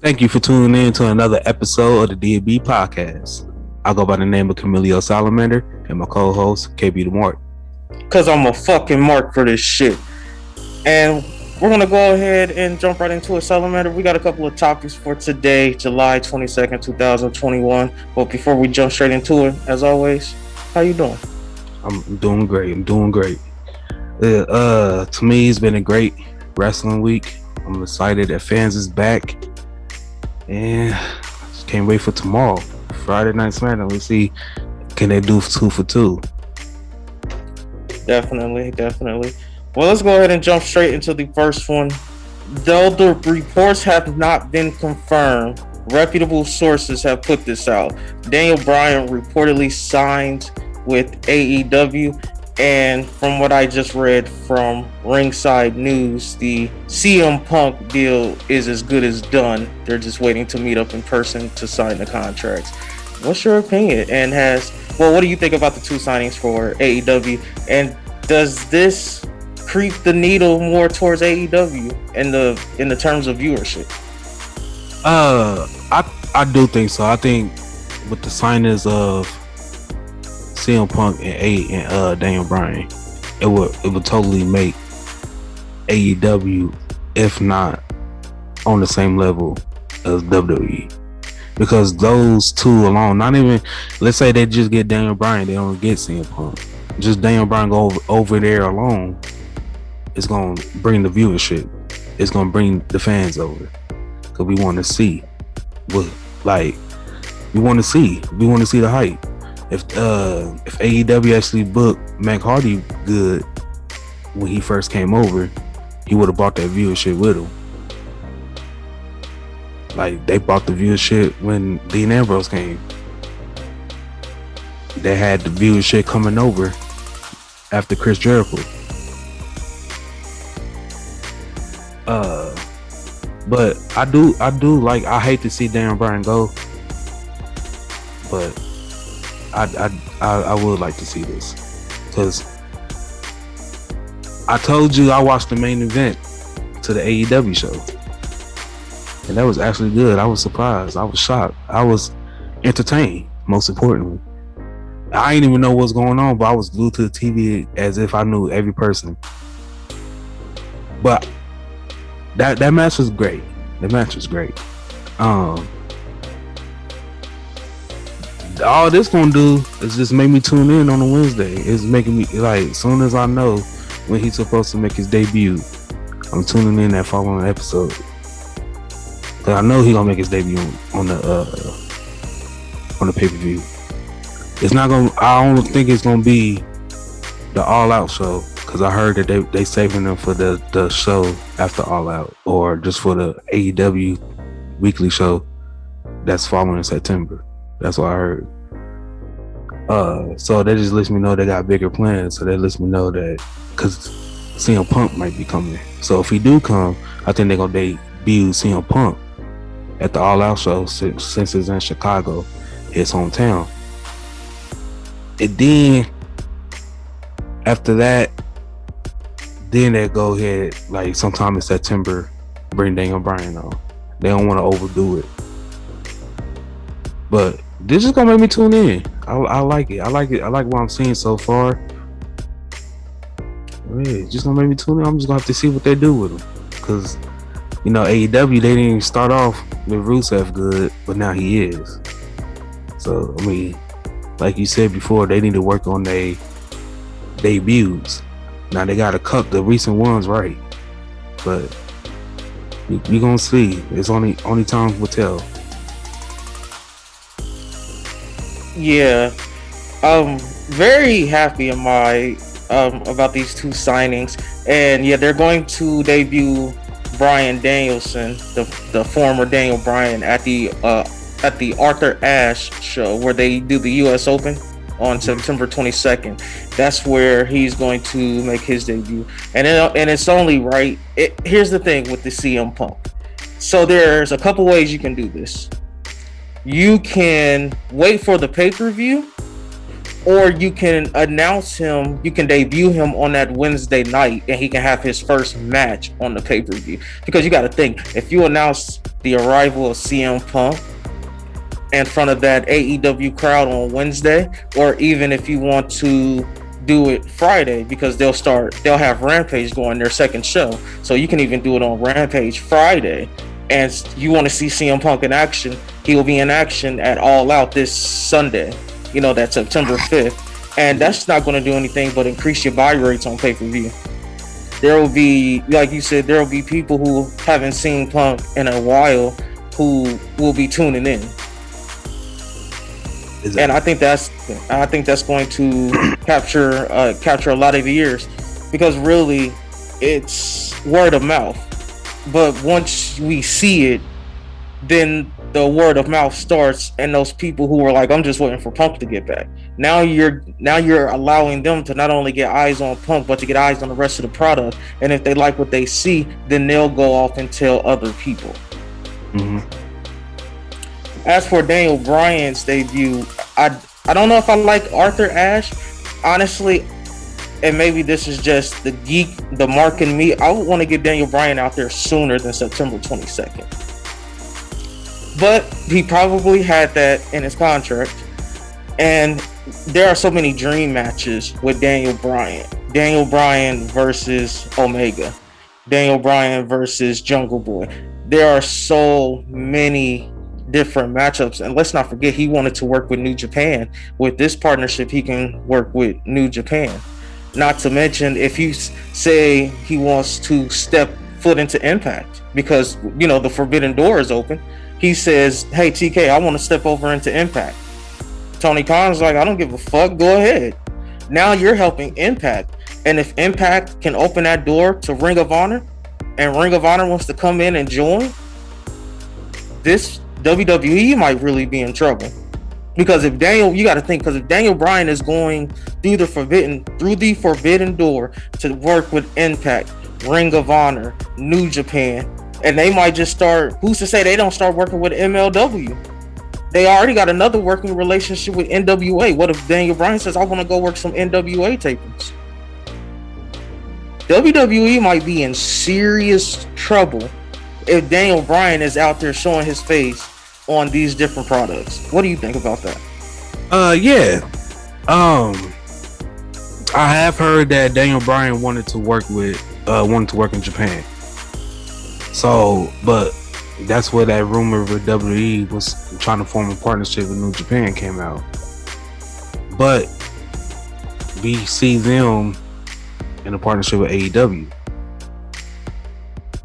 Thank you for tuning in to another episode of the DB Podcast. I go by the name of Camilio Salamander and my co-host KB the Mark. Cause I'm a fucking mark for this shit. And we're gonna go ahead and jump right into it, Salamander. We got a couple of topics for today, July 22nd, 2021. But before we jump straight into it, as always, how you doing? I'm doing great. To me, it's been a great wrestling week. I'm excited that fans is back. And just can't wait for tomorrow. Friday Night SmackDown. Let's see, can they do 2 for 2? Definitely. Well, let's go ahead and jump straight into the first one. Though the reports have not been confirmed, reputable sources have put this out. Daniel Bryan reportedly signed with AEW, and from what I just read from Ringside News, the CM Punk deal is as good as done. They're just waiting to meet up in person to sign the contracts. What's your opinion? And what do you think about the two signings for AEW? And does this creep the needle more towards AEW in the terms of viewership? I do think so. I think with the signings of CM Punk and Daniel Bryan, it would totally make AEW, if not on the same level as WWE. Because those two alone, not even, let's say they just get Daniel Bryan, they don't get CM Punk. Just Daniel Bryan go over there alone, it's gonna bring the viewership. It's gonna bring the fans over. Cause we want to see we want to see the hype. If AEW actually booked Matt Hardy good when he first came over, he would have bought that viewership with him. Like they bought the viewership when Dean Ambrose came. They had the viewership coming over after Chris Jericho. But I hate to see Daniel Bryan go, but I would like to see this, because I told you I watched the main event to the AEW show, and that was actually good. I was surprised. I was shocked. I was entertained. Most importantly, I didn't even know what's going on, but I was glued to the TV as if I knew every person. But that match was great. All this gonna do is just make me tune in on a Wednesday. It's making me, like, as soon as I know when he's supposed to make his debut, I'm tuning in that following episode. Cause I know he gonna make his debut on the pay-per-view. It's not gonna, I don't think it's gonna be the All Out show, because I heard that they saving them for the show after All Out, or just for the AEW weekly show that's following in September. That's what I heard. So that just lets me know they got bigger plans. So that lets me know that, because CM Punk might be coming. So if he do come, I think they're gonna debut CM Punk at the All Out show, since it's in Chicago, his hometown. And then after that, then they go ahead, like sometime in September, bring Daniel Bryan on. They don't want to overdo it. But this is gonna make me tune in. I like it. I like what I'm seeing so far. Yeah, it's just gonna make me tune in. I'm just gonna have to see what they do with him, because AEW, they didn't even start off with Rusev good, but now he is. So I mean, like you said before, they need to work on their debuts. Now they gotta cut the recent ones right, but we gonna see. It's only time will tell. Yeah, I'm very happy about these two signings, and yeah, they're going to debut Bryan Danielson, the former Daniel Bryan, at the Arthur Ashe show where they do the U.S. Open on September 22nd. That's where he's going to make his debut, and it's only right. Here's the thing with the CM Punk. So there's a couple ways you can do this. You can wait for the pay-per-view, or you can announce him, you can debut him on that Wednesday night, and he can have his first match on the pay-per-view. Because you got to think, if you announce the arrival of CM Punk in front of that AEW crowd on Wednesday, or even if you want to do it Friday, because they'll have Rampage going their second show, so you can even do it on Rampage Friday. And you want to see CM Punk in action, he will be in action at All Out this Sunday, that's September 5th, and that's not going to do anything but increase your buy rates on pay-per-view. There will be, like you said, there will be people who haven't seen Punk in a while who will be tuning in. Exactly. And I think that's going to capture a lot of ears, because really it's word of mouth. But once we see it, then the word of mouth starts, and those people who were like, I'm just waiting for Punk to get back. Now you're allowing them to not only get eyes on Punk, but to get eyes on the rest of the product. And if they like what they see, then they'll go off and tell other people. Mm-hmm. As for Daniel Bryan's debut, I don't know if I like Arthur Ashe. Honestly, and maybe this is just the mark in me, I would want to get Daniel Bryan out there sooner than September 22nd. But he probably had that in his contract. And there are so many dream matches with Daniel Bryan. Daniel Bryan versus Omega. Daniel Bryan versus Jungle Boy. There are so many different matchups, and let's not forget he wanted to work with New Japan. With this partnership, he can work with New Japan. Not to mention, if you say he wants to step foot into Impact, because the forbidden door is open, he says, hey TK, I want to step over into Impact. Tony Khan's like, I don't give a fuck, go ahead. Now you're helping Impact, and if Impact can open that door to Ring of Honor, and Ring of Honor wants to come in and join, this WWE might really be in trouble. Because if Daniel Bryan is going through the forbidden door to work with Impact, Ring of Honor, New Japan, and they might just start, who's to say they don't start working with MLW? They already got another working relationship with NWA. What if Daniel Bryan says, I want to go work some NWA tapings? WWE might be in serious trouble if Daniel Bryan is out there showing his face on these different products. What do you think about that? Yeah. I have heard that Daniel Bryan wanted to work in Japan. So, but that's where that rumor with WWE was trying to form a partnership with New Japan came out. But we see them in a partnership with AEW.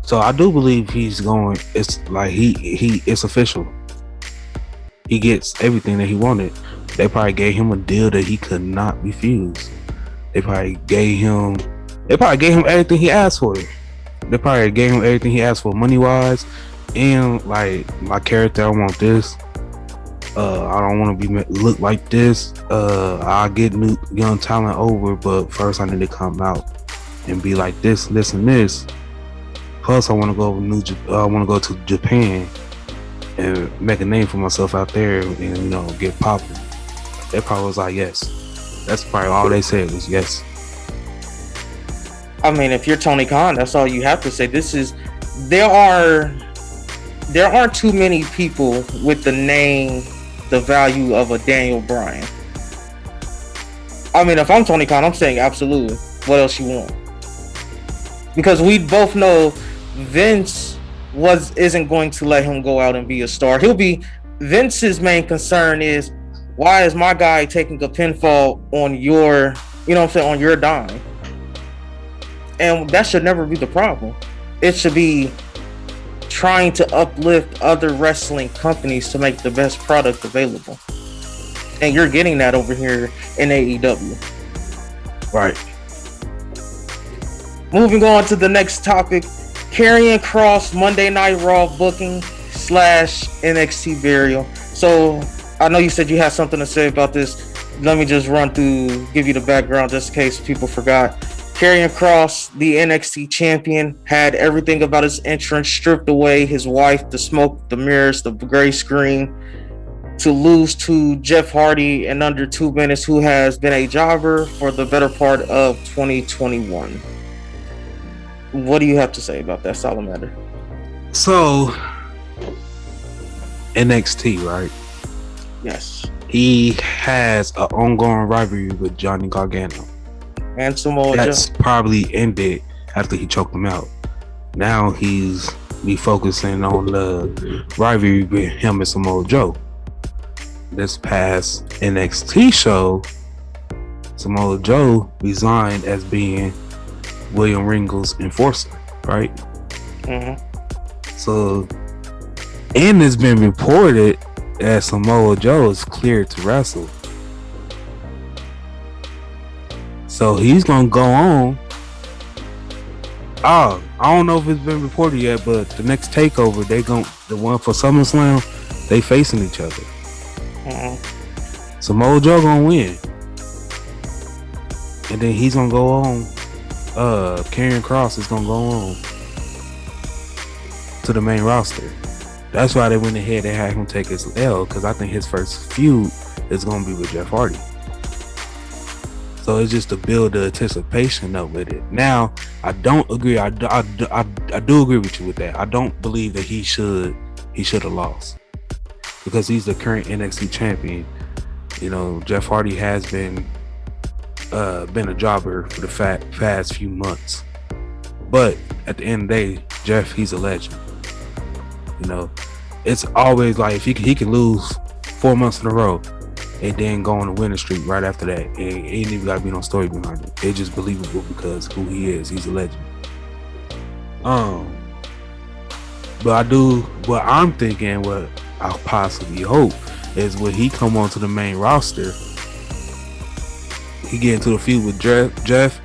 So I do believe he's going. It's like it's official. He gets everything that he wanted. They probably gave him a deal that he could not refuse. They probably gave him everything he asked for. They probably gave him everything he asked for, money wise, and like my character. I want this. I don't want to look like this. I'll get new young talent over, but first I need to come out and be like this, and this. Plus, I want to go to Japan and make a name for myself out there, and get popping. They probably was like, yes. That's probably all they said was yes. I mean, if you're Tony Khan, that's all you have to say. There aren't too many people with the value of a Daniel Bryan. I mean, if I'm Tony Khan, I'm saying absolutely. What else you want? Because we both know Vince isn't going to let him go out and be a star. Vince's main concern is, why is my guy taking a pinfall on your, on your dime? And that should never be the problem. It should be trying to uplift other wrestling companies to make the best product available. And you're getting that over here in AEW. Right. Moving on to the next topic. Karrion Kross Monday Night Raw booking / NXT burial. So I know you said you had something to say about this. Let me just give you the background just in case people forgot. Karrion Kross, the NXT champion, had everything about his entrance stripped away. His wife, the smoke, the mirrors, the gray screen, to lose to Jeff Hardy in under 2 minutes, who has been a jobber for the better part of 2021. What do you have to say about that, Salamander? So, NXT, right? Yes. He has an ongoing rivalry with Johnny Gargano. And Samoa Joe. That's probably ended after he choked him out. Now he's be focusing on the rivalry with him and Samoa Joe. This past NXT show, Samoa Joe resigned as being William Regal's enforcer, right? So, and it's been reported that Samoa Joe is cleared to wrestle. So he's gonna go on. I don't know if it's been reported yet, but the next takeover, the one for SummerSlam, they facing each other. Samoa Joe gonna win, and then he's gonna go on. Kross is gonna go on to the main roster. That's why they went ahead and had him take his L, because I think his first feud is gonna be with Jeff Hardy. So it's just to build the anticipation up with it. Now, I don't agree. I do agree with you with that. I don't believe that he should have lost, because he's the current NXT champion. You know, Jeff Hardy has been a jobber for the past few months. But at the end of the day, Jeff, he's a legend. You know, it's always like if he can lose 4 months in a row and then go on a winning streak right after that. It ain't even gotta be no story behind it. It's just believable because who he is. He's a legend. But what I'm thinking, what I possibly hope is when he come onto the main roster, he get into the feud with Jeff.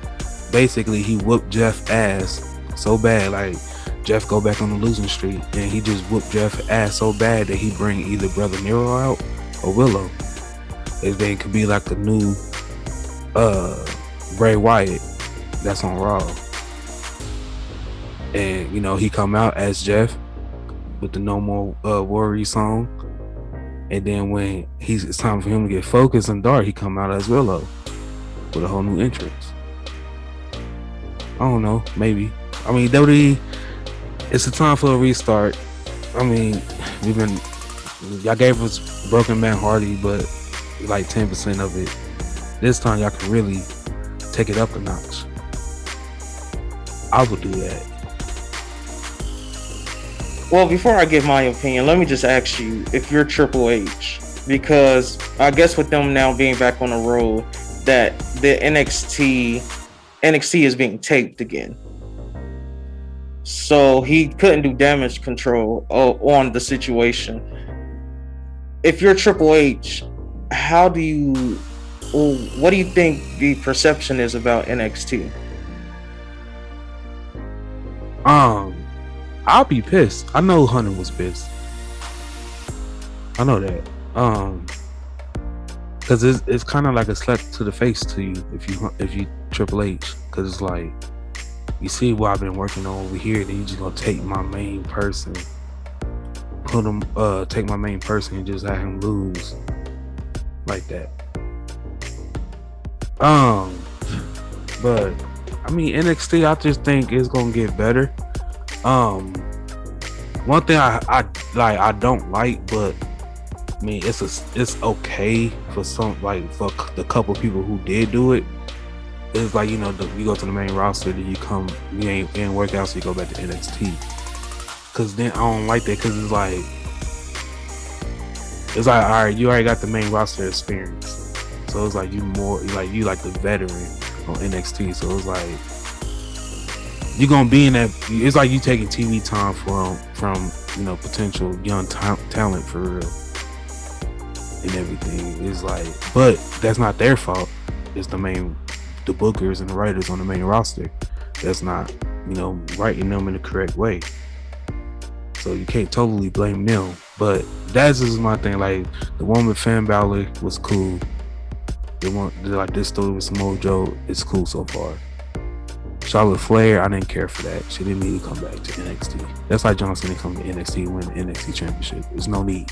Basically, he whooped Jeff ass so bad, like Jeff go back on the losing streak, and he just whooped Jeff ass so bad that he bring either Brother Nero out or Willow. If they could be like the new Bray Wyatt that's on Raw. And you know, he come out as Jeff with the No More Worry song. And then when it's time for him to get focused and dark, he come out as Willow with a whole new entrance. I don't know, maybe. I mean, WWE, it's a time for a restart. I mean, y'all gave us Broken Man Hardy, but like 10% of it. This time y'all can really take it up a notch. I would do that. Well, before I give my opinion, let me just ask you if you're Triple H, because I guess with them now being back on the road, that the NXT is being taped again. So he couldn't do damage control on the situation. If you're Triple H, what do you think the perception is about NXT? I'll be pissed. I know Hunter was pissed. I know that. Because it's kind of like a slap to the face to you if you Triple H, because it's like, you see what I've been working on over here, then you just gonna take my main person, take my main person and just have him lose like that. But I mean, NXT, I just think it's gonna get better. One thing I don't like, but I mean, it's okay for some, like for the couple people who did do it. It's like, you know, you go to the main roster, then you ain't work out, so you go back to NXT. Cause then I don't like that, cause it's like, all right, you already got the main roster experience, so it's like you like the veteran on NXT. So it's like you're gonna be in that. It's like you taking TV time from you know, potential young talent for real and everything. It's like, but that's not their fault. It's the bookers and the writers on the main roster that's not, you know, writing them in the correct way. So you can't totally blame them. But that's just my thing. Like, the one with Finn Balor was cool. The one, like, this story with Samoa Joe is cool so far. Charlotte Flair, I didn't care for that. She didn't need to come back to NXT. That's like John Cena come to NXT and win the NXT championship. There's no need.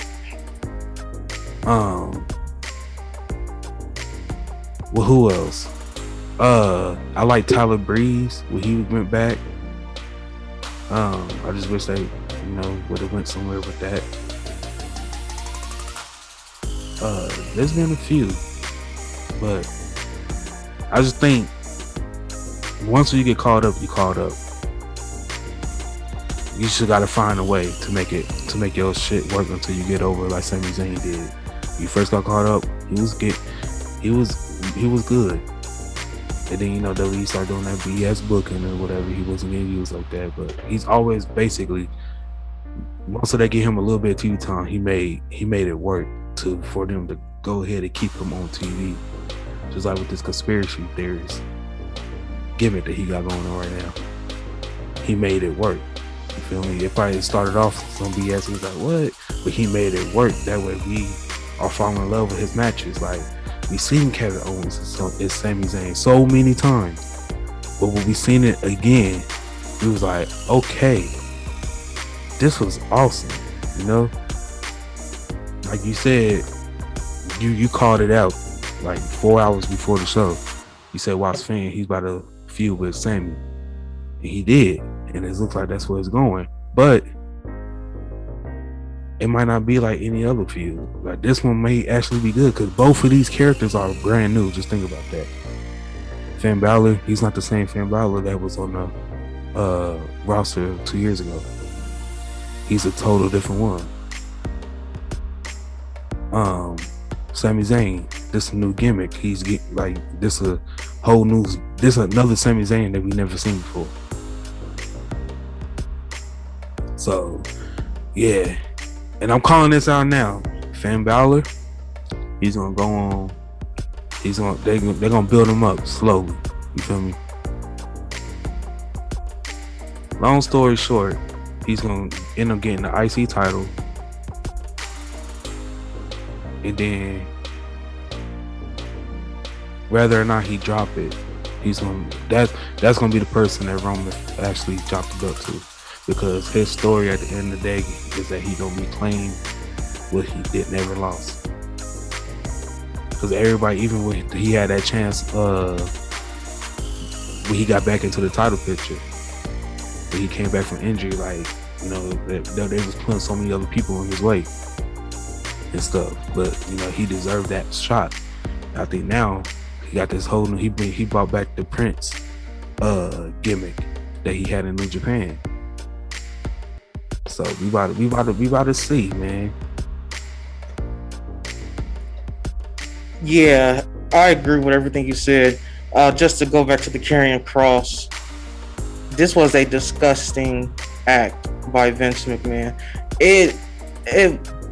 Well, who else? I like Tyler Breeze when he went back. I just wish they, you know, would have went somewhere with that. There's been a few, but I just think once you get called up, you called up. You just gotta find a way to make your shit work until you get over like Sami Zayn did. You first got caught up, he was good. And then WWE started doing that BS booking or whatever. He wasn't getting used like that, but he's always basically once they get him a little bit of TV time, he made it work for them to go ahead and keep him on TV. Just like with this conspiracy theories gimmick that he got going on right now. He made it work. You feel me? It probably started off some BS. He was like, what? But he made it work. That way we are falling in love with his matches. Like, we seen Kevin Owens and Sami Zayn so many times. But when we seen it again, it was like, okay, this was awesome. Like you said, you called it out like 4 hours before the show. You said, watch Finn, he's about to feud with Sami. And he did. And it looks like that's where it's going. But it might not be like any other feud. Like this one may actually be good because both of these characters are brand new. Just think about that. Finn Balor, he's not the same Finn Balor that was on the roster 2 years ago. He's a total different one. Sami Zayn, this is a new gimmick. He's like this another Sami Zayn that we never seen before. So yeah, and I'm calling this out now. Finn Balor, he's gonna go on. They're gonna build him up slowly. You feel me? Long story short, he's gonna end up getting the IC title, and then whether or not he drop it, that's gonna be the person that Roman actually dropped the belt to, because his story at the end of the day is that he gonna reclaim what he never lost. Because everybody, even when he had that chance, when he got back into the title picture, when he came back from injury, like they was putting so many other people in his way and stuff, but he deserved that shot. I think now he got this whole new. He brought back the Prince gimmick that he had in New Japan. So we about to see, man. Yeah, I agree with everything you said. Just to go back to the Karrion Kross, this was a disgusting act by Vince McMahon.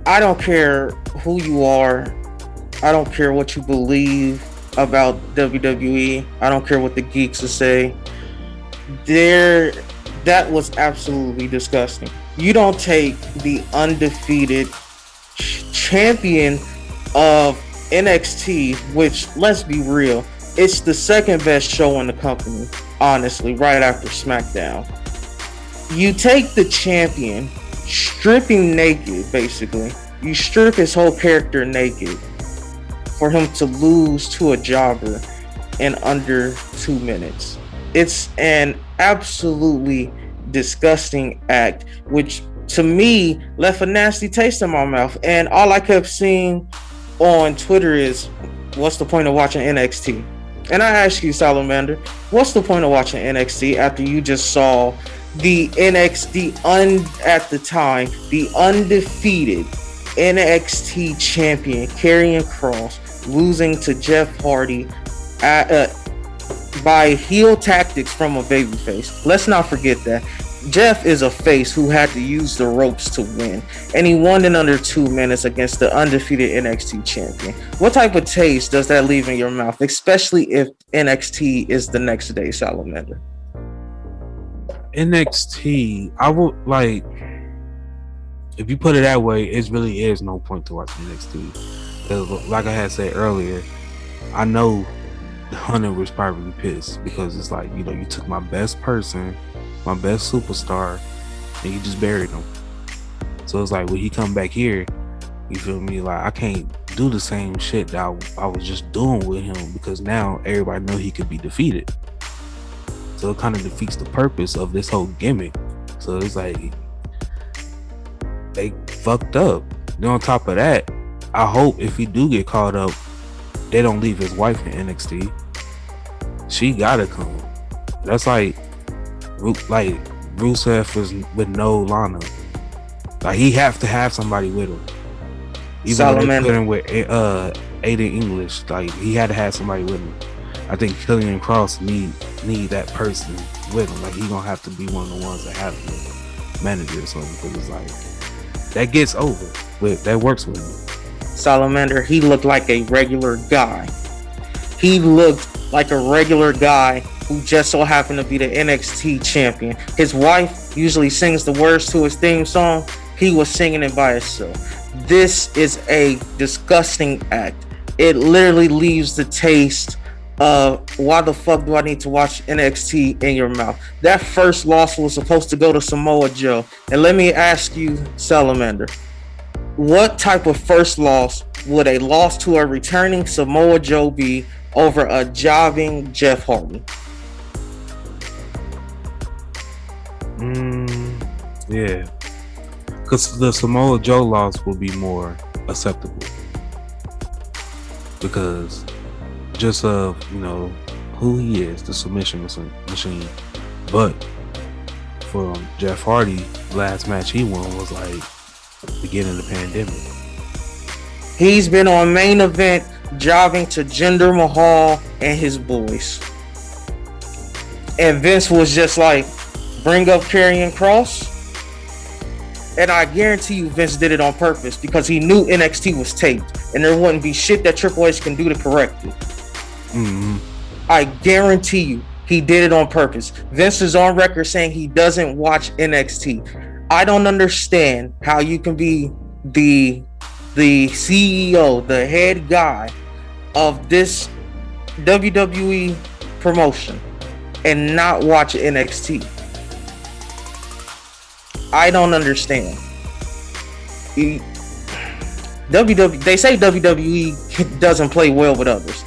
I don't care who you are. I don't care what you believe about WWE. I don't care what the geeks will say. That was absolutely disgusting. You don't take the undefeated champion of NXT, which, let's be real, it's the second best show in the company, honestly, right after SmackDown. You take the champion, strip him naked, basically. You strip his whole character naked for him to lose to a jobber in under 2 minutes. It's an absolutely disgusting act, which to me left a nasty taste in my mouth. And all I kept seeing on Twitter is, what's the point of watching NXT? And I ask you, Salamander, what's the point of watching NXT after you just saw the NXT at the time, the undefeated NXT champion Karrion Kross losing to Jeff Hardy by heel tactics from a babyface? Let's not forget that. Jeff is a face who had to use the ropes to win, and he won in under 2 minutes against the undefeated NXT champion. What type of taste does that leave in your mouth, especially if NXT is the next day, Salamander? NXT, I would like, if you put it that way, it really is no point to watching NXT. Because like I had said earlier, I know Hunter was probably pissed because it's like, you took my best person, my best superstar, and you just buried him. So it's like, when he come back here, you feel me, like I can't do the same shit that I was just doing with him, because now everybody know he could be defeated. So it kind of defeats the purpose of this whole gimmick. So it's like, they fucked up. Then on top of that, I hope if he do get called up, they don't leave his wife in NXT. She gotta come. That's like Rusev was with no Lana. Like he have to have somebody with him. Even though they put him with Aiden English, like he had to have somebody with him. I think Killian Kross need that person with him. Like he gonna have to be one of the ones that have the manager or something, because it's like that gets over. But that works with him. Salamander, he looked like a regular guy. He looked like a regular guy who just so happened to be the NXT champion. His wife usually sings the words to his theme song. He was singing it by himself. This is a disgusting act. It literally leaves the taste of why the fuck do I need to watch NXT in your mouth. That first loss was supposed to go to Samoa Joe. And let me ask you, Salamander, what type of first loss would a loss to a returning Samoa Joe be over a jobbing Jeff Hardy? Yeah. Because the Samoa Joe loss will be more acceptable. Because just of, who he is, the submission machine. But for Jeff Hardy, last match he won was like beginning of the pandemic. He's been on Main Event jobbing to Jinder Mahal and his boys. And Vince was just like, bring up Karrion Kross. And I guarantee you Vince did it on purpose because he knew NXT was taped and there wouldn't be shit that Triple H can do to correct it. Mm-hmm. I guarantee you he did it on purpose. Vince is on record saying he doesn't watch NXT. I don't understand how you can be the CEO, the head guy of this WWE promotion and not watch NXT. I don't understand. They say WWE doesn't play well with others.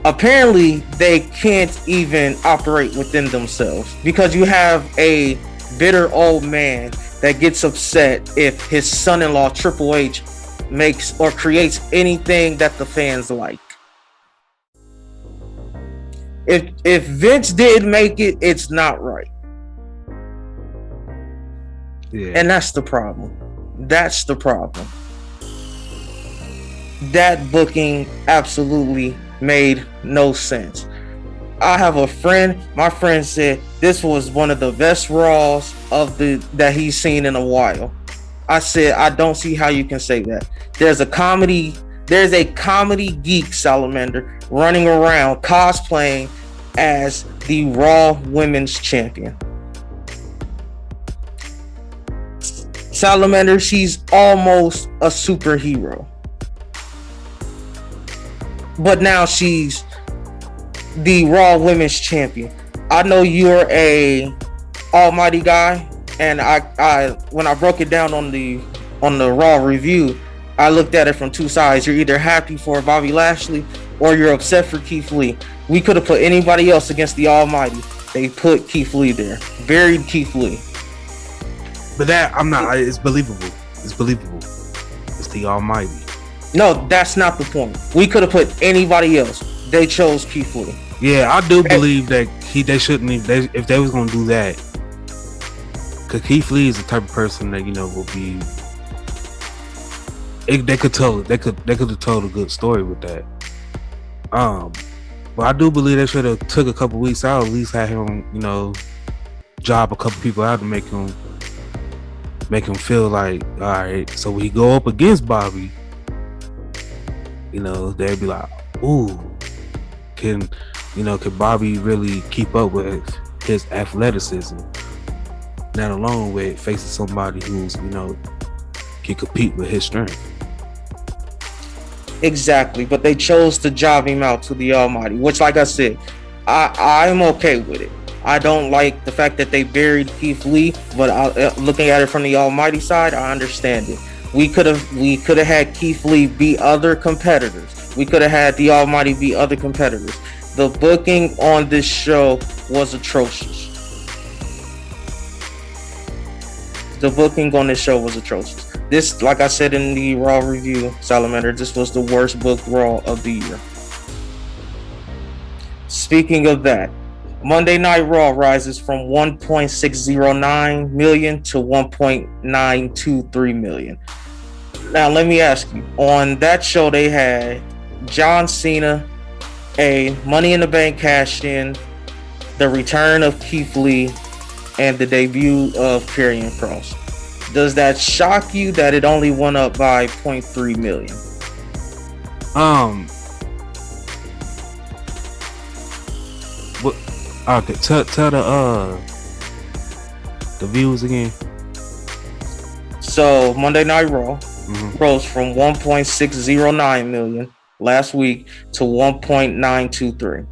Apparently, they can't even operate within themselves because you have a bitter old man that gets upset if his son-in-law Triple H makes or creates anything that the fans like. If Vince did make it, it's not right. Yeah. And that's the problem. That's the problem. That booking absolutely made no sense. I have a friend, my friend said this was one of the best Raws that he's seen in a while. I said, I don't see how you can say that. There's a comedy geek, Salamander, running around cosplaying as the Raw Women's Champion. Salamander, she's almost a superhero. But now she's the Raw Women's Champion. I know you're a almighty guy, and I when I broke it down on the Raw review, I looked at it from two sides. You're either happy for Bobby Lashley or you're upset for Keith Lee. We could have put anybody else against the Almighty. They put Keith Lee there. Buried Keith Lee. But that, I'm not, it's believable. It's believable. It's the Almighty. No, that's not the point. We could have put anybody else. They chose Keith Lee. Yeah, I do believe that they shouldn't even, if they was going to do that, because Keith Lee is the type of person that, will be, they could have told a good story with that. But I do believe they should have took a couple weeks out, at least had him, job a couple people out to make him feel like, all right, so when he go up against Bobby, they'd be like, ooh, can Bobby really keep up with his athleticism? Not alone with facing somebody who's, can compete with his strength. Exactly, but they chose to job him out to the Almighty, which, like I said, I'm okay with it. I don't like the fact that they buried Keith Lee, but looking at it from the Almighty side, I understand it. We could have had Keith Lee beat other competitors. We could have had the Almighty beat other competitors. The booking on this show was atrocious. This, like I said in the Raw review, Salamander, this was the worst booked Raw of the year. Speaking of that, Monday Night Raw rises from 1.609 million to 1.923 million. Now, let me ask you, on that show, they had John Cena, a Money in the Bank cash in, the return of Keith Lee, and the debut of Karrion Kross. Does that shock you that it only went up by 0.3 million? What? Okay, tell the views again. So Monday Night Raw rose from 1.609 million last week to 1.923.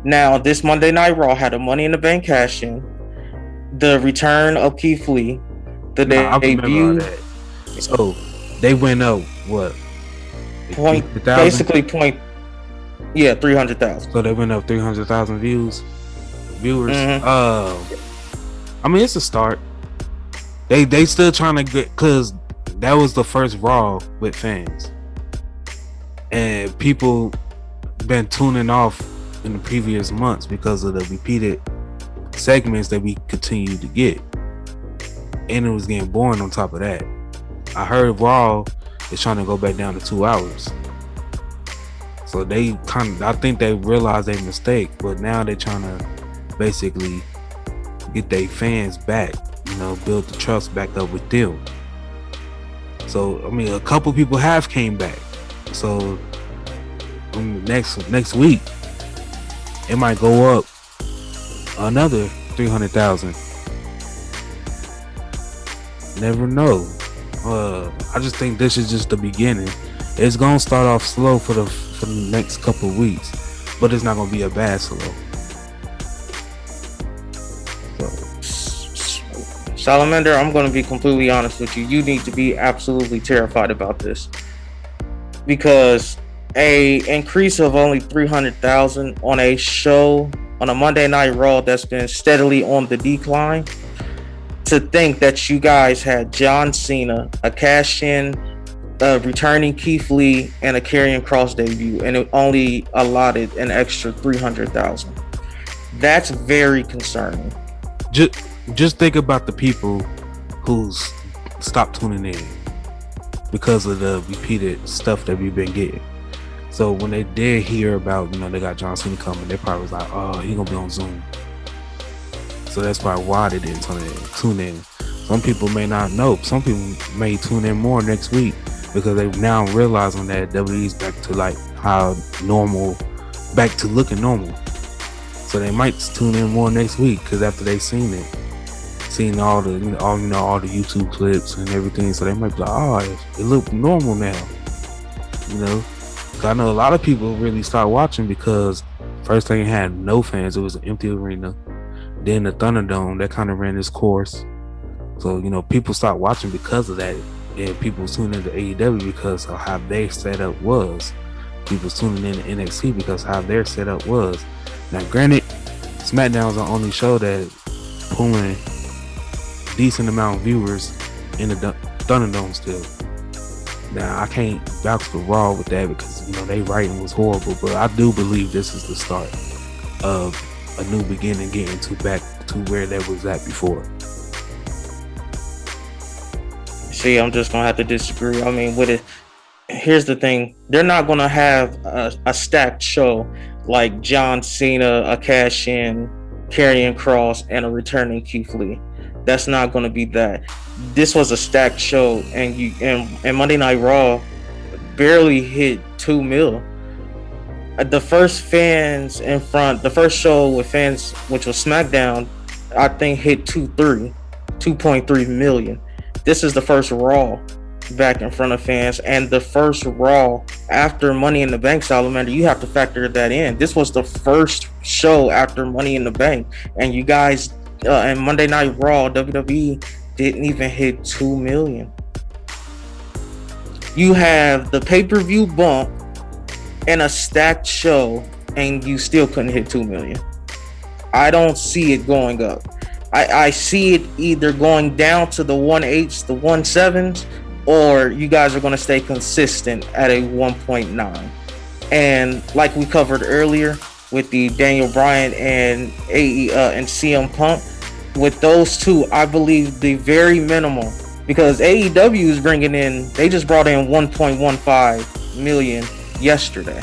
Now, this Monday Night Raw had a Money in the Bank cash in, the return of Keith Lee, the debut. So they went up what? Basically 300,000. So they went up 300,000 viewers. I mean, it's a start. They still trying to get, because that was the first Raw with fans, and people been tuning off in the previous months because of the repeated segments that we continue to get, and it was getting boring on top of that. I heard Raw is trying to go back down to 2 hours, so I think they realized their mistake, but now they're trying to basically get their fans back, build the trust back up with them. So I mean, a couple people have came back, so next week it might go up another 300,000. Never know. I just think this is just the beginning. It's gonna start off slow for the next couple of weeks, but it's not gonna be a bad slow. Salamander, I'm going to be completely honest with you. You need to be absolutely terrified about this, because a increase of only 300,000 on a show, on a Monday Night Raw that's been steadily on the decline, to think that you guys had John Cena, a cash-in, returning Keith Lee, and a Karrion Kross debut, and it only allotted an extra 300,000. That's very concerning. Just think about the people who stopped tuning in because of the repeated stuff that we've been getting. So when they did hear about, they got John Cena coming, they probably was like, oh, he gonna be on Zoom. So that's probably why they didn't tune in. Some people may not know. Some people may tune in more next week because they now realizing that WWE's back to like how normal, back to looking normal. So they might tune in more next week because after they seen all the all the YouTube clips and everything, so they might be like, oh, it look normal now. I know a lot of people really start watching because first thing had no fans. It was an empty arena. Then the Thunderdome, that kind of ran its course. So people start watching because of that, and people tuning into AEW because of how their setup was. People tuning in to NXT because how their setup was. Now, granted, SmackDown is the only show that pulling decent amount of viewers in the Thunderdome still. Now, I can't vouch for Raw with that because their writing was horrible, but I do believe this is the start of a new beginning, getting back to where that was at before. See, I'm just gonna have to disagree. I mean, with it, here's the thing: they're not gonna have a stacked show like John Cena, a cash-in, Karrion Kross, and a returning Keith Lee. That's not going to be that. This was a stacked show, and Monday Night Raw barely hit 2 mil. The first show with fans, which was SmackDown, I think hit 2.3 million. This is the first Raw back in front of fans, and the first Raw after Money in the Bank. Salamander, you have to factor that in. This was the first show after Money in the Bank, and you guys and Monday Night Raw, WWE didn't even hit 2 million. You have the pay-per-view bump and a stacked show, and you still couldn't hit 2 million. I don't see it going up. I see it either going down to the 1.8s, the 1.7s, or you guys are going to stay consistent at a 1.9. And like we covered earlier with the Daniel Bryan and and CM Punk, with those two, I believe the very minimal, because AEW is bringing in, they just brought in 1.15 million yesterday.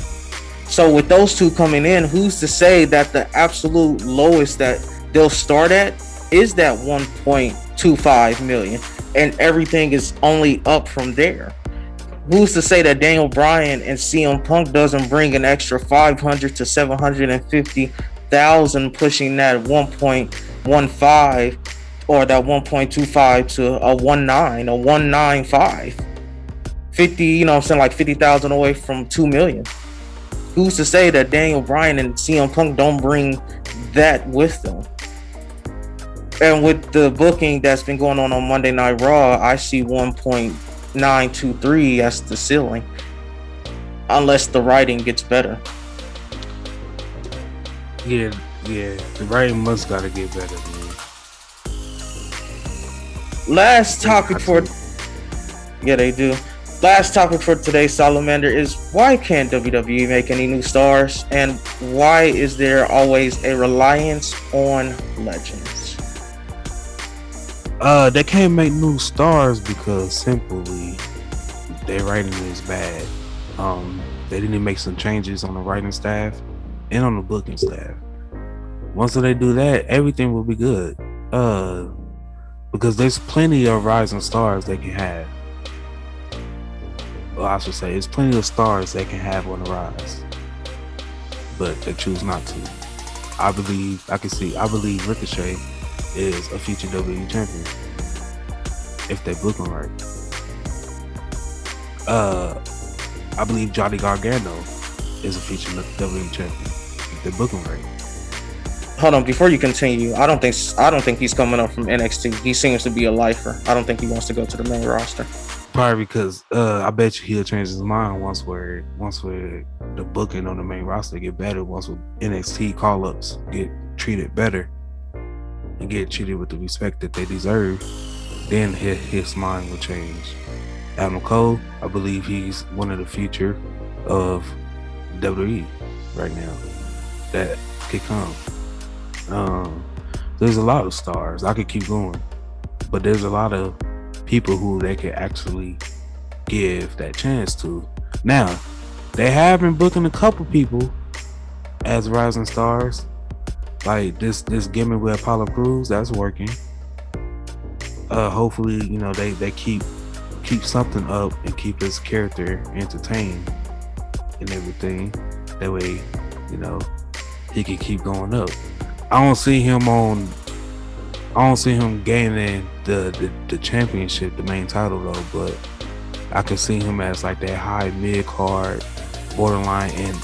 So with those two coming in, who's to say that the absolute lowest that they'll start at is that 1.25 million, and everything is only up from there? Who's to say that Daniel Bryan and CM Punk doesn't bring an extra 500 to 750,000, pushing that 1.15 or that 1.25 to a 19, a 195, 50, you know what I'm saying, like 50,000 away from 2 million. Who's to say that Daniel Bryan and CM Punk don't bring that with them? And with the booking that's been going on Monday Night Raw, I see 1.923 as the ceiling, unless the writing gets better. Yeah, the writing must gotta get better, man. Last topic for they do. Last topic for today, Salamander, is why can't WWE make any new stars, and why is there always a reliance on legends? They can't make new stars because simply their writing is bad. They didn't make some changes on the writing staff and on the booking staff. Once they do that, everything will be good. Because there's plenty of rising stars they can have. Well, I should say, there's plenty of stars they can have on the rise, but they choose not to. I believe Ricochet is a future WWE champion if they book him right. I believe Johnny Gargano is a future WWE champion if they book him right. Hold on, before you continue, I don't think he's coming up from NXT. He seems to be a lifer. I don't think he wants to go to the main roster. Probably because I bet you he'll change his mind once the booking on the main roster get better, once NXT call-ups get treated better and get treated with the respect that they deserve, then his mind will change. Adam Cole, I believe he's one of the future of WWE right now that could come. There's a lot of stars. I could keep going, but there's a lot of people who they could actually give that chance to. Now, they have been booking a couple people as rising stars, like this gimmick with Apollo Crews. That's working. Hopefully, they keep something up and keep his character entertained and everything. That way, he can keep going up. I don't see him gaining the championship, the main title though, but I can see him as like that high mid card, borderline and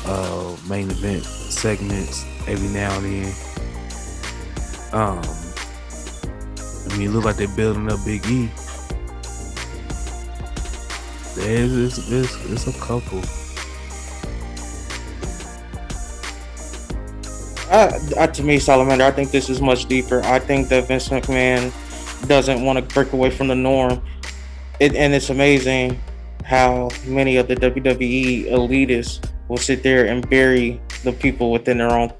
main event segments every now and then. It look like they're building up Big E. There's a couple. To me, Salamander, I think this is much deeper. I think that Vince McMahon doesn't want to break away from the norm. And it's amazing how many of the WWE elitists will sit there and bury the people within their own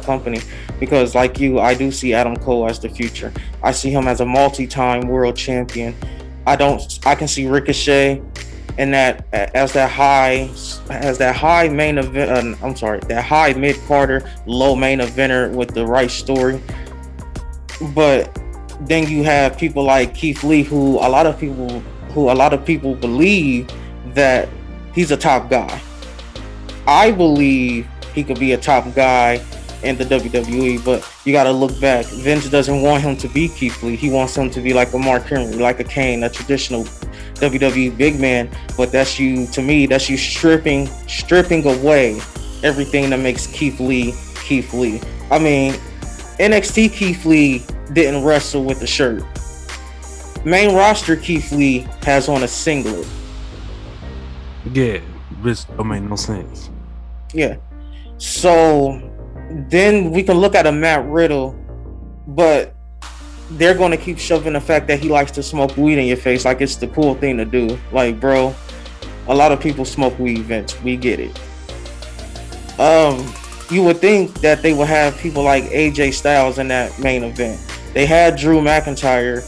company. Because like you, I do see Adam Cole as the future. I see him as a multi-time world champion. I can see Ricochet and that high main event. That high mid carder, low main eventer with the right story. But then you have people like Keith Lee, who a lot of people believe that he's a top guy. I believe he could be a top guy in the WWE, but you got to look back. Vince doesn't want him to be Keith Lee. He wants him to be like a Mark Henry, like a Kane, a traditional WWE big man. But that's you stripping away everything that makes Keith Lee Keith Lee. I mean, NXT Keith Lee didn't wrestle with the shirt. Main roster Keith Lee has on a singlet. Yeah, which don't make no sense. Yeah. So then we can look at a Matt Riddle, but they're going to keep shoving the fact that he likes to smoke weed in your face like it's the cool thing to do. Like, bro, a lot of people smoke weed, Vince. We get it. You would think that they would have people like AJ Styles in that main event. They had Drew McIntyre,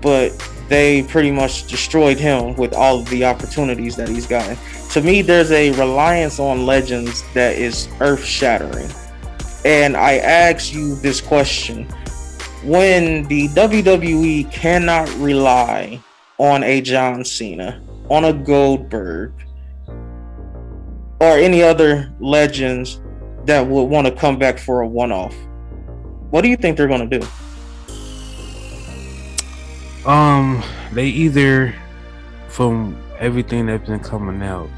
but they pretty much destroyed him with all of the opportunities that he's gotten. To me, there's a reliance on legends that is earth shattering. And I ask you this question: when the WWE cannot rely on a John Cena, on a Goldberg, or any other legends that would want to come back for a one-off, what do you think they're going to do? They either, from everything that's been coming out,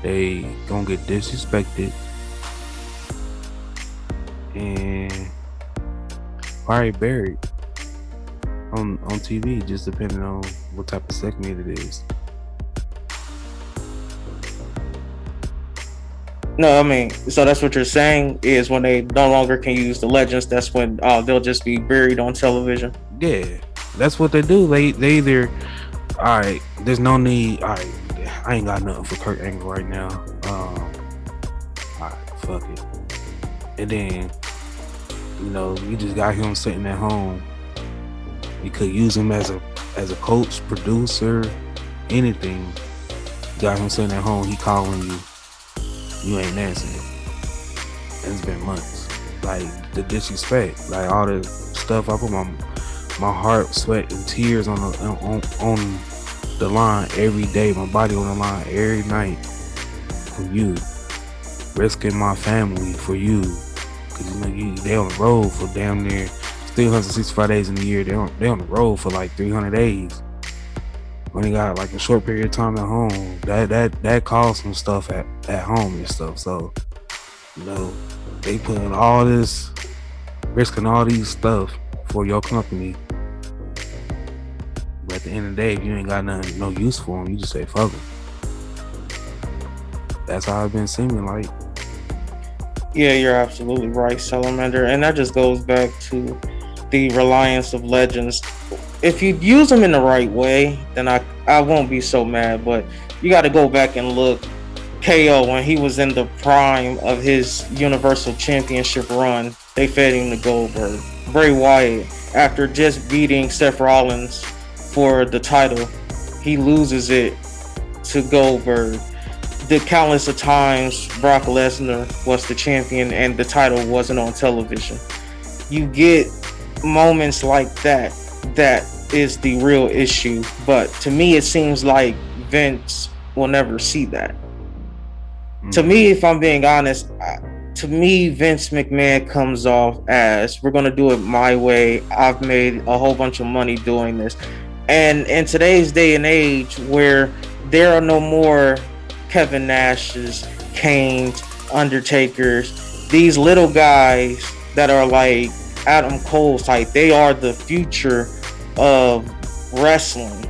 they gonna get disrespected and probably buried on TV, just depending on what type of segment it is. No, I mean, so that's what you're saying is when they no longer can use the legends, that's when they'll just be buried on television. Yeah, that's what they do. They either, all right, there's no need. All right, I ain't got nothing for Kurt Angle right now. All right, fuck it. And then, you just got him sitting at home. You could use him as a coach, producer, anything. You got him sitting at home. He calling you. You ain't answering. And it's been months. Like the disrespect, like all the stuff. I put my heart, sweat, and tears on the line every day. My body on the line every night for you. Risking my family for you. Cause they on the road for damn near 365 days in a year. They on the road for like 300 days. When they got like a short period of time at home, that caused some stuff at home and stuff. So, they putting all this, risking all these stuff for your company. But at the end of the day, if you ain't got nothing, no use for them, you just say fuck them. That's how it's been seeming like. Yeah, you're absolutely right, Salamander. And that just goes back to the reliance of legends. If you use them in the right way, then I won't be so mad. But you got to go back and look. KO, when he was in the prime of his Universal Championship run, they fed him to Goldberg. Bray Wyatt, after just beating Seth Rollins for the title, he loses it to Goldberg. The countless of times Brock Lesnar was the champion and the title wasn't on television. You get moments like that is the real issue. But to me, it seems like Vince will never see that. To me, if I'm being honest, to me, Vince McMahon comes off as, we're going to do it my way. I've made a whole bunch of money doing this. And in today's day and age where there are no more Kevin Nash's, Kane's, Undertaker's, these little guys that are like Adam Cole's type, they are the future of wrestling.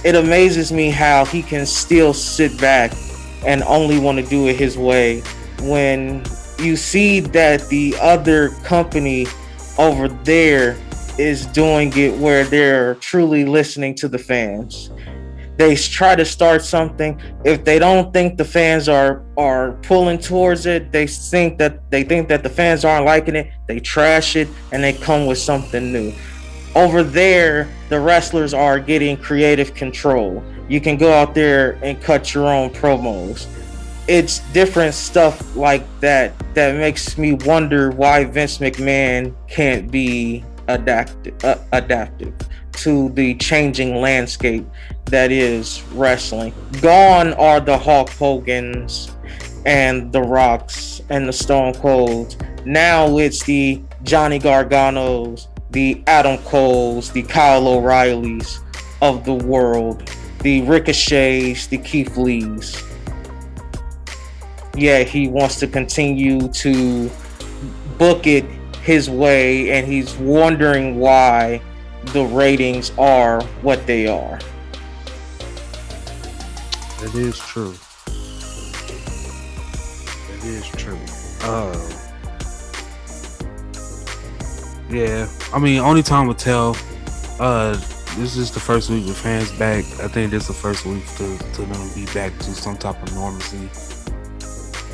It amazes me how he can still sit back and only want to do it his way when you see that the other company over there is doing it where they're truly listening to the fans. They try to start something. If they don't think the fans are pulling towards it, they think that the fans aren't liking it, they trash it and they come with something new. Over there, the wrestlers are getting creative control. You can go out there and cut your own promos. It's different stuff like that makes me wonder why Vince McMahon can't be adaptive to the changing landscape that is wrestling. Gone are the Hulk Hogans and the Rocks and the Stone Colds. Now it's the Johnny Garganos, the Adam Coles, the Kyle O'Reillys of the world, the Ricochets, the Keith Lees. Yeah, he wants to continue to book it his way, and he's wondering why the ratings are what they are. It is true. It is true. Yeah, I mean, only time will tell. This is the first week with fans back. I think this is the first week to them be back to some type of normalcy.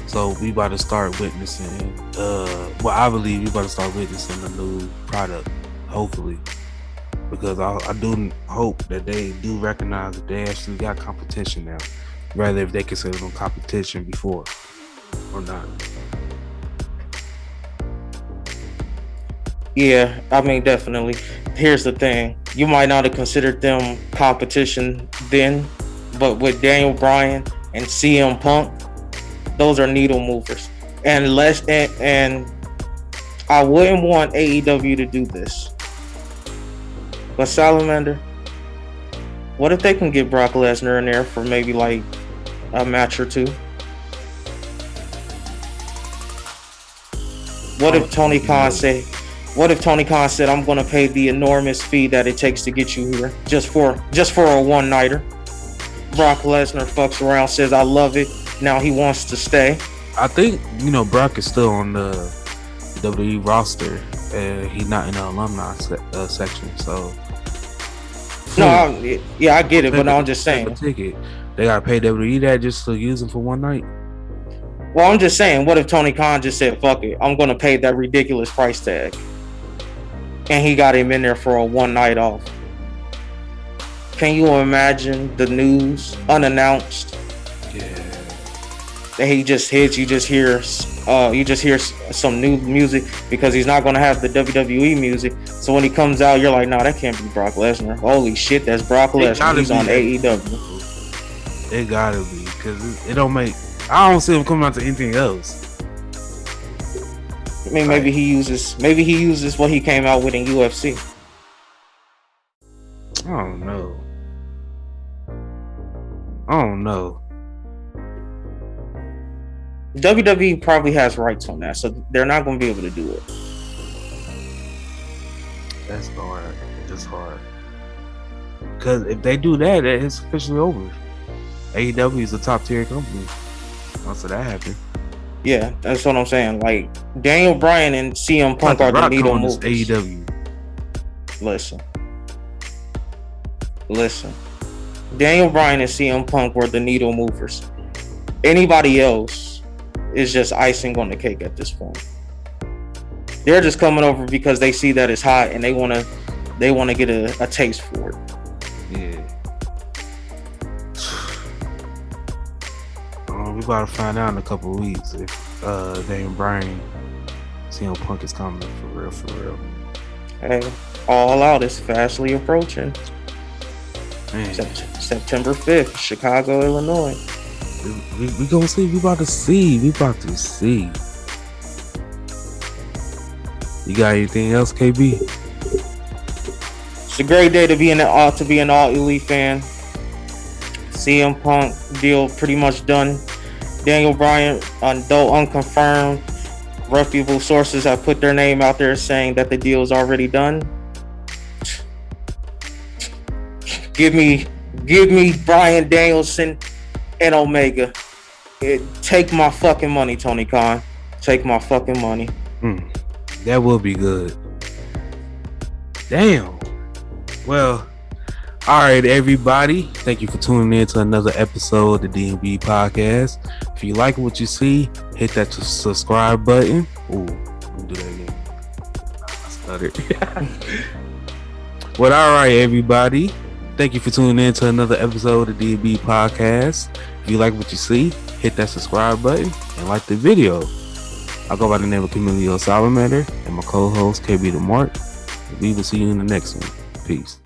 So we about to start witnessing. Well, I believe we about to start witnessing the new product. Hopefully, because I do hope that they do recognize that they actually got competition now, rather if they consider them competition before or not. Yeah, I mean, definitely. Here's the thing: you might not have considered them competition then, but with Daniel Bryan and CM Punk, those are needle movers. And I wouldn't want AEW to do this, but Salamander, what if they can get Brock Lesnar in there for maybe like a match or two? What if Tony Khan say? What if Tony Khan said, "I'm going to pay the enormous fee that it takes to get you here, just for a one nighter"? Brock Lesnar fucks around, says, "I love it." Now he wants to stay. I think Brock is still on the WWE roster, and he's not in the alumni section. So I get it, but I'm just saying. Ticket, they gotta pay WWE that just to use him for one night. Well, I'm just saying, what if Tony Khan just said, "Fuck it, I'm going to pay that ridiculous price tag," and he got him in there for a one night off? Can you imagine the news unannounced? Yeah. That he just hits, you just hear some new music, because he's not going to have the WWE music. So when he comes out, you're like, "Nah, that can't be Brock Lesnar." Holy shit, that's Brock Lesnar. He's on AEW. It gotta be, because it don't make. I don't see him coming out to anything else. I mean, maybe he uses what he came out with in UFC. I don't know. WWE probably has rights on that, so they're not going to be able to do it. That's hard. It's hard. Because if they do that, it's officially over. AEW is a top tier company. Once that happened. Yeah, that's what I'm saying. Like, Daniel Bryan and CM Punk are the needle movers. AEW. Listen. Daniel Bryan and CM Punk were the needle movers. Anybody else is just icing on the cake at this point. They're just coming over because they see that it's hot and they want to get a taste for it. Yeah. We about to find out in a couple of weeks if Daniel Bryan, CM Punk is coming for real. Hey, All Out is fastly approaching. Man. September 5th, Chicago, Illinois. We gonna see. We about to see. You got anything else, KB? It's a great day to be an All Elite fan. CM Punk deal pretty much done. Daniel Bryan, though unconfirmed, reputable sources have put their name out there saying that the deal is already done. Give me Bryan Danielson and Omega. Take my fucking money, Tony Khan. Take my fucking money. That will be good. Damn. Well, all right, everybody. Thank you for tuning in to another episode of the DNB Podcast. If you like what you see, hit that subscribe button. Ooh, let me do that again. I stuttered. Well, all right, everybody. Thank you for tuning in to another episode of the DNB Podcast. If you like what you see, hit that subscribe button and like the video. I go by the name of Camilo Salamander and my co-host KB the Mark. We will see you in the next one. Peace.